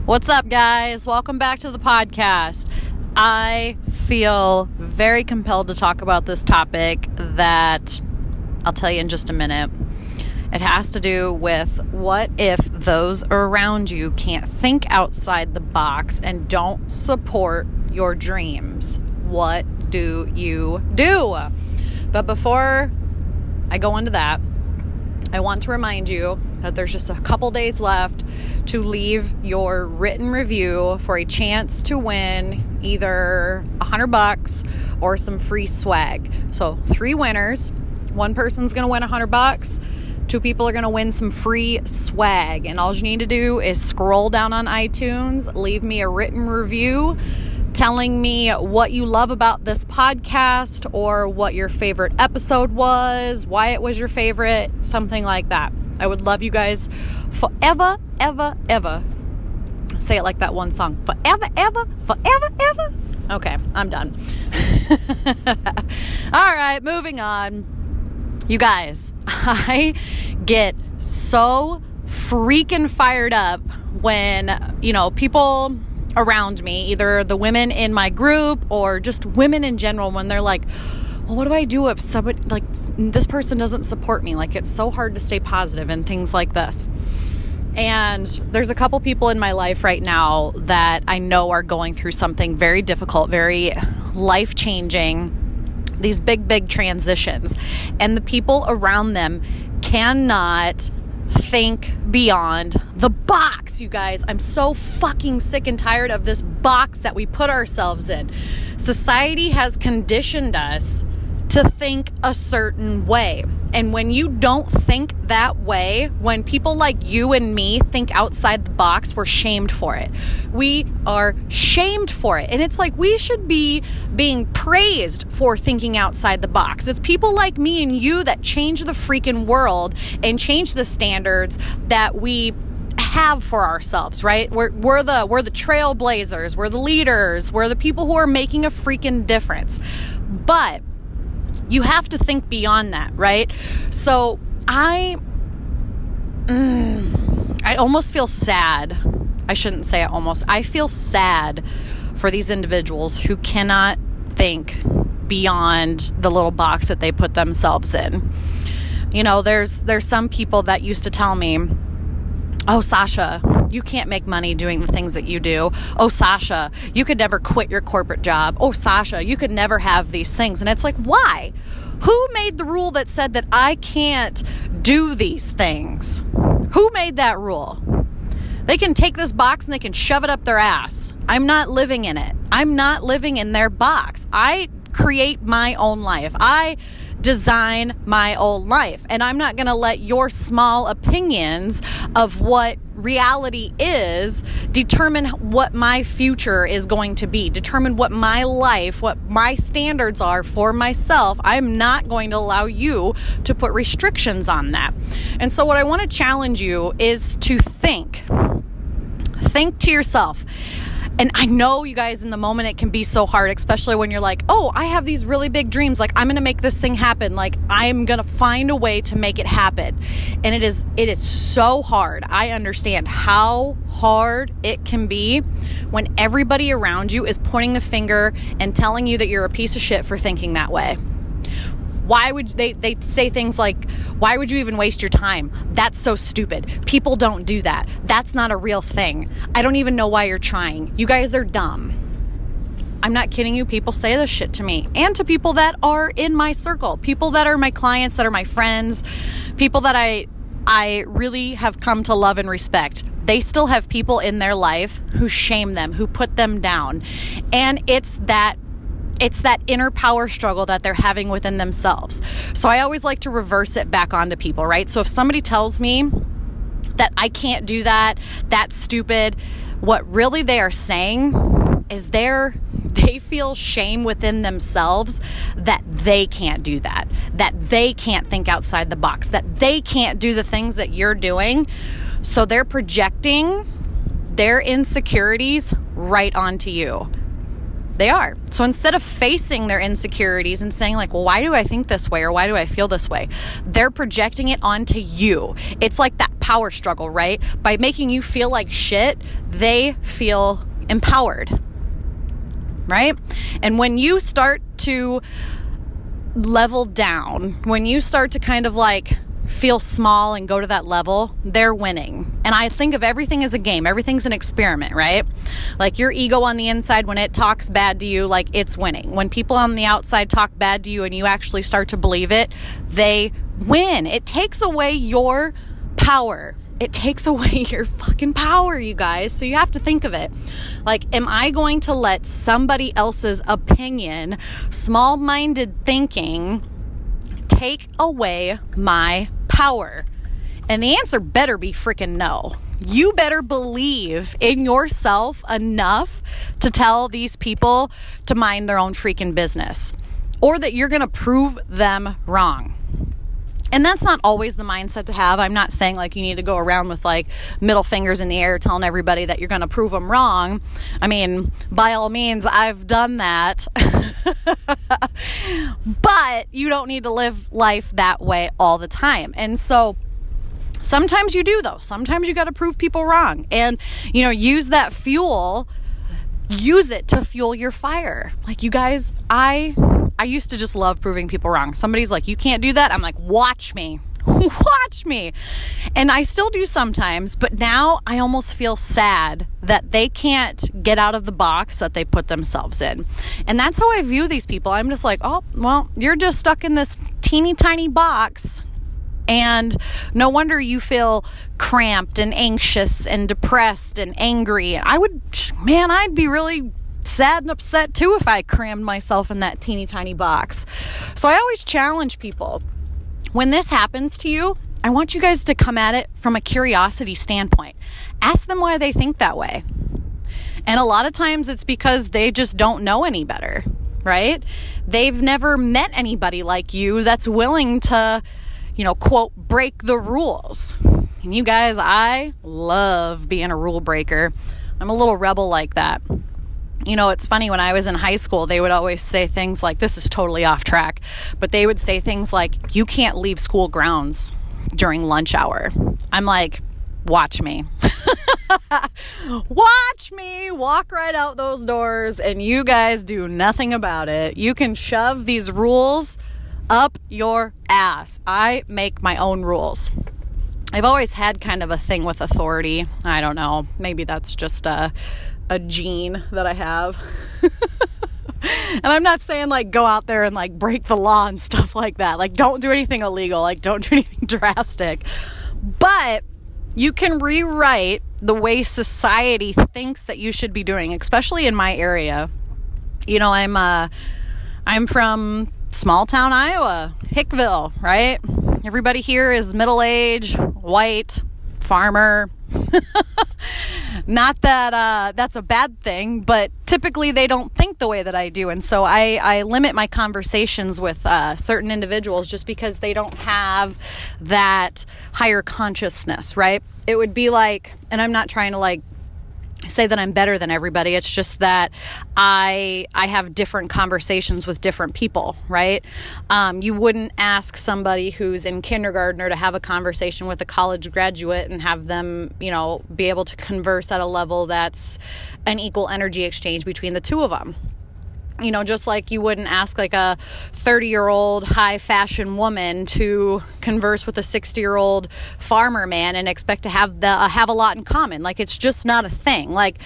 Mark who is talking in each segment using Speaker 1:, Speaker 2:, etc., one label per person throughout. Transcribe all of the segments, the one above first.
Speaker 1: What's up, guys? Welcome back to the podcast. I feel very compelled to talk about this topic that I'll tell you in just a minute. It has to do with what if those around you can't think outside the box and don't support your dreams? What do you do? But before I go into that, I want to remind you that there's just a couple days left to leave your written review for a chance to win either $100 or some free swag. So 3 winners. One person's going to win $100. 2 people are going to win some free swag. And all you need to do is scroll down on iTunes, leave me a written review telling me what you love about this podcast or what your favorite episode was, why it was your favorite, something like that. I would love you guys forever, ever, ever. Say it like that one song. Forever, ever, forever, ever. Okay, I'm done. All right, moving on. You guys, I get so freaking fired up when, people around me, either the women in my group or just women in general, when they're like, well, what do I do if somebody, like, this person doesn't support me? Like, it's so hard to stay positive and things like this. And there's a couple people in my life right now that I know are going through something very difficult, very life-changing, these big transitions. And the people around them cannot think beyond the box, you guys. I'm so fucking sick and tired of this box that we put ourselves in. Society has conditioned us to think a certain way. And when you don't think that way, when people like you and me think outside the box, we're shamed for it. We are shamed for it. And it's like we should be being praised for thinking outside the box. It's people like me and you that change the freaking world and change the standards that we have for ourselves, right? We're the trailblazers, we're the leaders, we're the people who are making a freaking difference. But you have to think beyond that, right? So I almost feel sad. I shouldn't say it almost. I feel sad for these individuals who cannot think beyond the little box that they put themselves in. There's some people that used to tell me, oh, Sasha, you can't make money doing the things that you do. Oh, Sasha, you could never quit your corporate job. Oh, Sasha, you could never have these things. And it's like, why? Who made the rule that said that I can't do these things? Who made that rule? They can take this box and they can shove it up their ass. I'm not living in it. I'm not living in their box. I create my own life. I design my own life. And I'm not going to let your small opinions of what reality is determine what my future is going to be, determine what my life, what my standards are for myself. I'm not going to allow you to put restrictions on that. And so what I want to challenge you is to think to yourself. And I know, you guys, in the moment it can be so hard, especially when you're like, oh, I have these really big dreams. Like, I'm going to make this thing happen. Like, I'm going to find a way to make it happen. And it is so hard. I understand how hard it can be when everybody around you is pointing the finger and telling you that you're a piece of shit for thinking that way. Why would they say things like, why would you even waste your time? That's so stupid. People don't do that. That's not a real thing. I don't even know why you're trying. You guys are dumb. I'm not kidding you. People say this shit to me and to people that are in my circle, people that are my clients, that are my friends, people that I really have come to love and respect. They still have people in their life who shame them, who put them down. And it's that inner power struggle that they're having within themselves. So I always like to reverse it back onto people, right? So if somebody tells me that I can't do that, that's stupid, what really they are saying is they feel shame within themselves that they can't do that they can't think outside the box, that they can't do the things that you're doing. So they're projecting their insecurities right onto you. They are. So instead of facing their insecurities and saying like, well, why do I think this way? Or why do I feel this way? They're projecting it onto you. It's like that power struggle, right? By making you feel like shit, they feel empowered, right? And when you start to level down, when you start to kind of like feel small and go to that level, they're winning. And I think of everything as a game. Everything's an experiment, right? Like your ego on the inside, when it talks bad to you, like it's winning. When people on the outside talk bad to you and you actually start to believe it, they win. It takes away your power. It takes away your fucking power, you guys. So you have to think of it. Like, am I going to let somebody else's opinion, small-minded thinking, take away my power? And the answer better be freaking no. You better believe in yourself enough to tell these people to mind their own freaking business, or that you're going to prove them wrong. And that's not always the mindset to have. I'm not saying like you need to go around with like middle fingers in the air telling everybody that you're going to prove them wrong. I mean, by all means, I've done that. But you don't need to live life that way all the time. And so sometimes you do, though. Sometimes you got to prove people wrong. And, you know, use that fuel. Use it to fuel your fire. Like, you guys, I used to just love proving people wrong. Somebody's like, you can't do that. I'm like, watch me. Watch me. And I still do sometimes, but now I almost feel sad that they can't get out of the box that they put themselves in. And that's how I view these people. I'm just like, oh, well, you're just stuck in this teeny tiny box. And no wonder you feel cramped and anxious and depressed and angry. I'd be really sad and upset too if I crammed myself in that teeny tiny box. So I always challenge people. When this happens to you, I want you guys to come at it from a curiosity standpoint. Ask them why they think that way. And a lot of times it's because they just don't know any better, right? They've never met anybody like you that's willing to, you know, quote, break the rules. And you guys, I love being a rule breaker. I'm a little rebel like that. You know, it's funny, when I was in high school, they would always say things like, this is totally off track, but they would say things like, you can't leave school grounds during lunch hour. I'm like, watch me. Watch me walk right out those doors and you guys do nothing about it. You can shove these rules up your ass. I make my own rules. I've always had kind of a thing with authority. I don't know. Maybe that's just a gene that I have. And I'm not saying like go out there and like break the law and stuff like that. Like, don't do anything illegal. Like, don't do anything drastic. But you can rewrite the way society thinks that you should be doing, especially in my area. You know, I'm from small town Iowa, Hickville, right? Everybody here is middle-aged, white, farmer. Not that that's a bad thing, but typically they don't think the way that I do. And so I limit my conversations with certain individuals just because they don't have that higher consciousness, right? It would be like, and I'm not trying to like say that I'm better than everybody. It's just that I have different conversations with different people, right? You wouldn't ask somebody who's in kindergarten or to have a conversation with a college graduate and have them, you know, be able to converse at a level that's an equal energy exchange between the two of them. You know, just like you wouldn't ask like a 30-year-old high fashion woman to converse with a 60-year-old farmer man and expect to have a lot in common. Like, it's just not a thing. Like,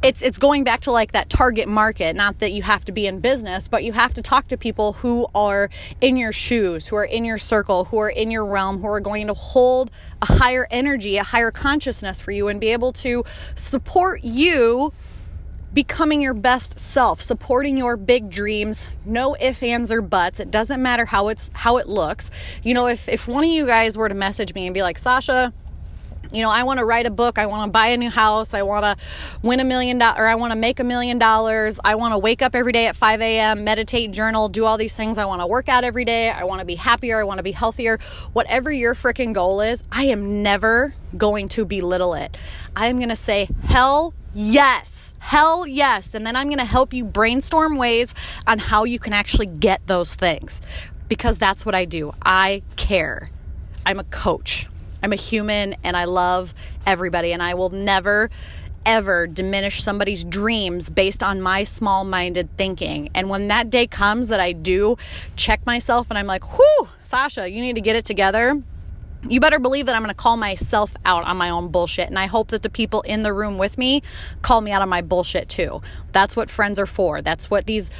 Speaker 1: it's going back to like that target market. Not that you have to be in business, but you have to talk to people who are in your shoes, who are in your circle, who are in your realm, who are going to hold a higher energy, a higher consciousness for you and be able to support you becoming your best self, supporting your big dreams. No ifs, ands, or buts. It doesn't matter how it looks. You know, if one of you guys were to message me and be like, Sasha, you know, I want to write a book. I want to buy a new house. I want to win $1 million, or I want to make $1 million. I want to wake up every day at 5 a.m., meditate, journal, do all these things. I want to work out every day. I want to be happier. I want to be healthier. Whatever your freaking goal is, I am never going to belittle it. I am going to say, hell Yes. Hell yes. And then I'm going to help you brainstorm ways on how you can actually get those things, because that's what I do. I care. I'm a coach. I'm a human, and I love everybody, and I will never ever diminish somebody's dreams based on my small-minded thinking. And when that day comes that I do check myself and I'm like, whew, Sasha, you need to get it together, you better believe that I'm going to call myself out on my own bullshit. And I hope that the people in the room with me call me out on my bullshit too. That's what friends are for. That's what these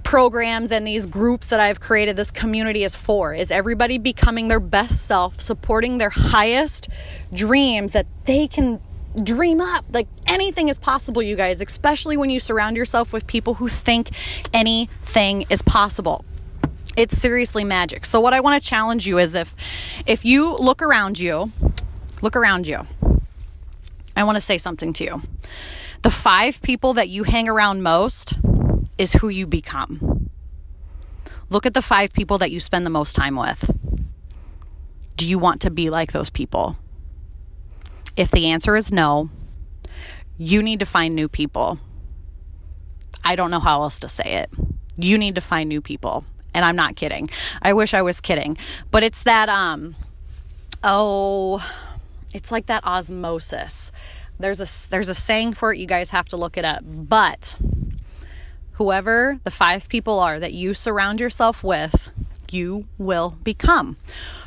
Speaker 1: programs and these groups that I've created, this community, is for, is everybody becoming their best self, supporting their highest dreams that they can dream up. Like, anything is possible, you guys, especially when you surround yourself with people who think anything is possible. It's seriously magic. So what I want to challenge you is if you look around you, I want to say something to you. The 5 people that you hang around most is who you become. Look at the 5 people that you spend the most time with. Do you want to be like those people? If the answer is no, you need to find new people. I don't know how else to say it. You need to find new people. And I'm not kidding. I wish I was kidding. But it's that, it's like that osmosis. There's a saying for it. You guys have to look it up. But whoever the 5 people are that you surround yourself with, you will become.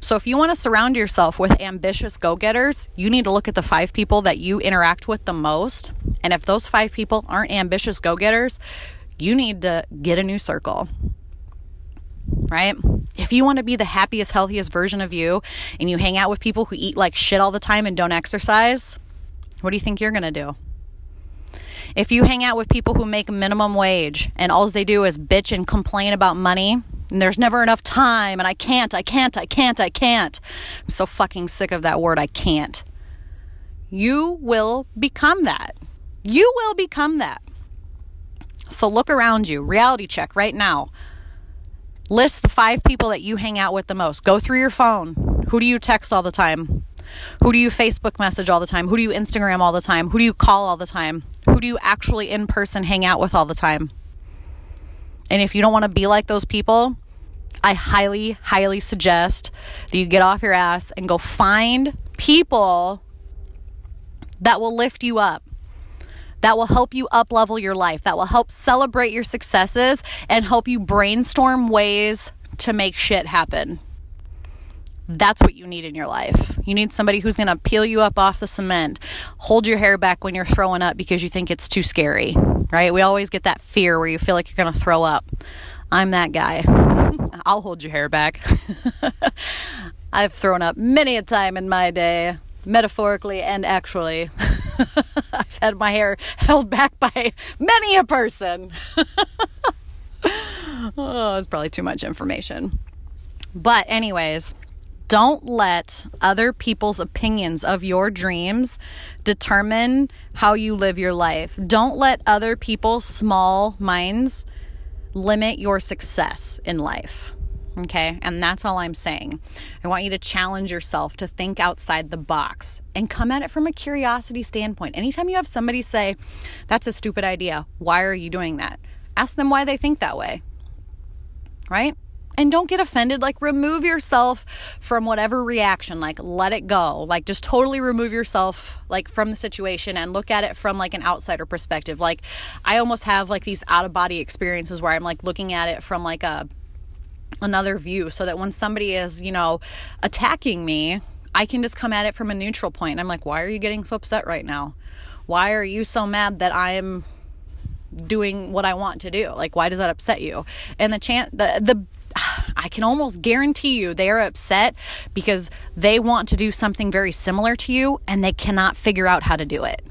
Speaker 1: So if you want to surround yourself with ambitious go-getters, you need to look at the 5 people that you interact with the most. And if those 5 people aren't ambitious go-getters, you need to get a new circle, right? If you want to be the happiest, healthiest version of you, and you hang out with people who eat like shit all the time and don't exercise, what do you think you're going to do? If you hang out with people who make minimum wage and all they do is bitch and complain about money, and there's never enough time, and I can't. I'm so fucking sick of that word, I can't. You will become that. You will become that. So look around you. Reality check right now. List the 5 people that you hang out with the most. Go through your phone. Who do you text all the time? Who do you Facebook message all the time? Who do you Instagram all the time? Who do you call all the time? Who do you actually in person hang out with all the time? And if you don't want to be like those people, I highly, highly suggest that you get off your ass and go find people that will lift you up, that will help you up-level your life, that will help celebrate your successes and help you brainstorm ways to make shit happen. That's what you need in your life. You need somebody who's going to peel you up off the cement, hold your hair back when you're throwing up because you think it's too scary, right? We always get that fear where you feel like you're going to throw up. I'm that guy. I'll hold your hair back. I've thrown up many a time in my day, metaphorically and actually. I've had my hair held back by many a person. Oh, it's probably too much information. But anyways, don't let other people's opinions of your dreams determine how you live your life. Don't let other people's small minds limit your success in life. Okay? And that's all I'm saying. I want you to challenge yourself to think outside the box and come at it from a curiosity standpoint. Anytime you have somebody say, that's a stupid idea, why are you doing that? Ask them why they think that way. Right? And don't get offended. Like, remove yourself from whatever reaction. Like, let it go. Like, just totally remove yourself, like, from the situation and look at it from, like, an outsider perspective. Like, I almost have, like, these out-of-body experiences where I'm, like, looking at it from, like, another view, so that when somebody is, you know, attacking me, I can just come at it from a neutral point. And I'm like, why are you getting so upset right now? Why are you so mad that I'm doing what I want to do? Like, why does that upset you? And I can almost guarantee you they are upset because they want to do something very similar to you and they cannot figure out how to do it.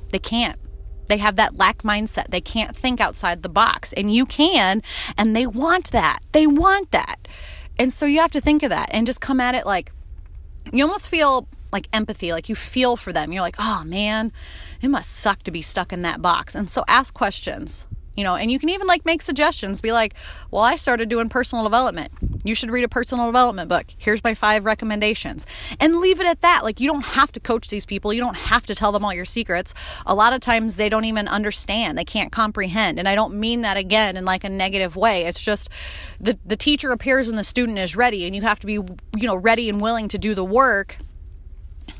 Speaker 1: They can't. They have that lack mindset. They can't think outside the box, and you can, and they want that. They want that. And so you have to think of that and just come at it like, you almost feel like empathy, like you feel for them. You're like, oh man, it must suck to be stuck in that box. And so ask questions. You know, and you can even like make suggestions. Be like, well, I started doing personal development. You should read a personal development book. Here's my 5 recommendations. And leave it at that. Like, you don't have to coach these people. You don't have to tell them all your secrets. A lot of times they don't even understand. They can't comprehend. And I don't mean that again in like a negative way. It's just the teacher appears when the student is ready, and you have to be, ready and willing to do the work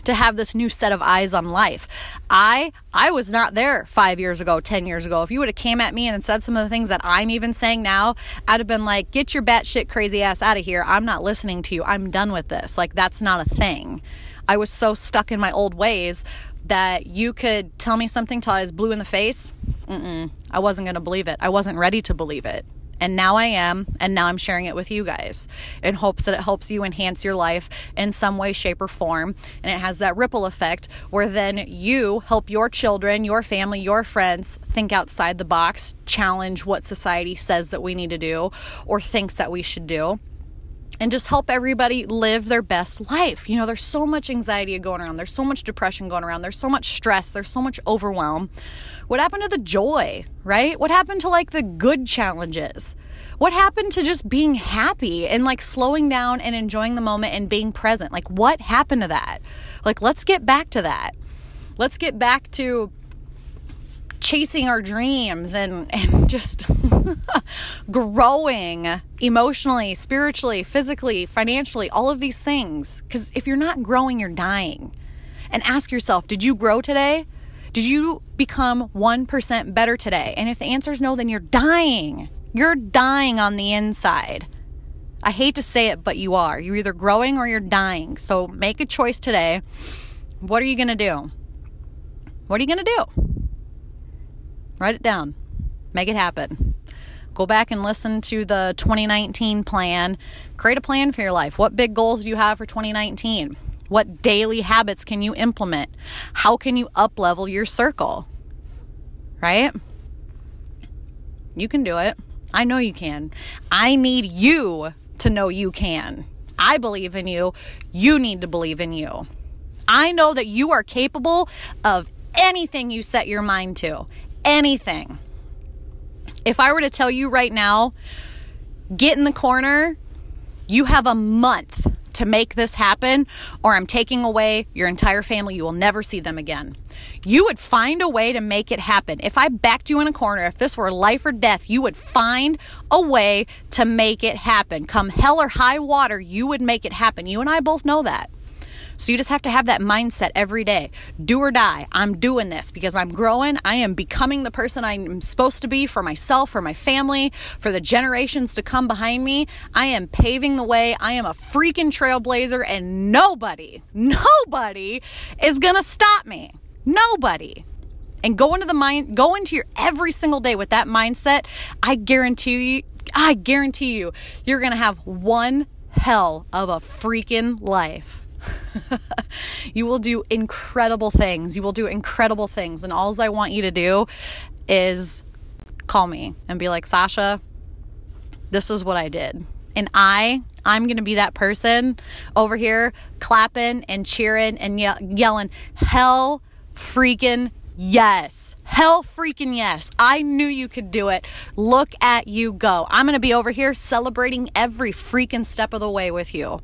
Speaker 1: to have this new set of eyes on life. I was not there 5 years ago, 10 years ago. If you would have came at me and said some of the things that I'm even saying now, I'd have been like, get your batshit crazy ass out of here. I'm not listening to you. I'm done with this. Like, that's not a thing. I was so stuck in my old ways that you could tell me something till I was blue in the face. I wasn't going to believe it. I wasn't ready to believe it. And now I am, and now I'm sharing it with you guys in hopes that it helps you enhance your life in some way, shape, or form. And it has that ripple effect where then you help your children, your family, your friends think outside the box, challenge what society says that we need to do or thinks that we should do, and just help everybody live their best life. There's so much anxiety going around. There's so much depression going around. There's so much stress. There's so much overwhelm. What happened to the joy, right? What happened to like the good challenges? What happened to just being happy and like slowing down and enjoying the moment and being present? Like, what happened to that? Like, let's get back to that. Let's get back to chasing our dreams and just growing emotionally, spiritually, physically, financially, all of these things. Because if you're not growing, you're dying. And ask yourself, did you grow today? Did you become 1% better today? And if the answer is no, then you're dying. You're dying on the inside. I hate to say it, but you are. You're either growing or you're dying. So make a choice today. What are you going to do? What are you going to do? Write it down. Make it happen. Go back and listen to the 2019 plan. Create a plan for your life. What big goals do you have for 2019? What daily habits can you implement? How can you up-level your circle? Right? You can do it. I know you can. I need you to know you can. I believe in you. You need to believe in you. I know that you are capable of anything you set your mind to. Anything. If I were to tell you right now, get in the corner, you have a month to make this happen, or I'm taking away your entire family. You will never see them again. You would find a way to make it happen. If I backed you in a corner, if this were life or death, you would find a way to make it happen. Come hell or high water, you would make it happen. You and I both know that. So you just have to have that mindset every day. Do or die. I'm doing this because I'm growing. I am becoming the person I'm supposed to be for myself, for my family, for the generations to come behind me. I am paving the way. I am a freaking trailblazer, and nobody is going to stop me. Nobody. And go into your every single day with that mindset. I guarantee you, you're going to have one hell of a freaking life. You will do incredible things. And all I want you to do is call me and be like, Sasha, this is what I did. And I'm going to be that person over here clapping and cheering and yelling, hell freaking yes. Hell freaking yes. I knew you could do it. Look at you go. I'm going to be over here celebrating every freaking step of the way with you.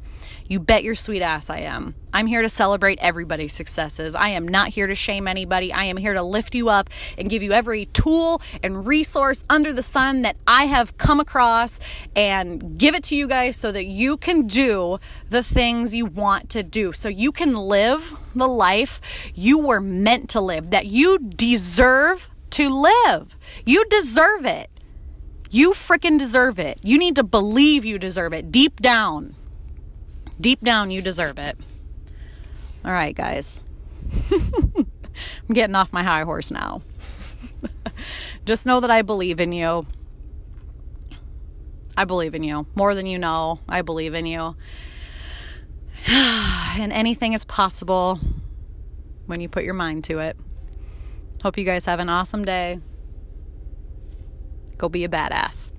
Speaker 1: You bet your sweet ass I am. I'm here to celebrate everybody's successes. I am not here to shame anybody. I am here to lift you up and give you every tool and resource under the sun that I have come across and give it to you guys so that you can do the things you want to do. So you can live the life you were meant to live, that you deserve to live. You deserve it. You freaking deserve it. You need to believe you deserve it deep down. Deep down, you deserve it. All right, guys. I'm getting off my high horse now. Just know that I believe in you. I believe in you. More than you know, I believe in you. And anything is possible when you put your mind to it. Hope you guys have an awesome day. Go be a badass.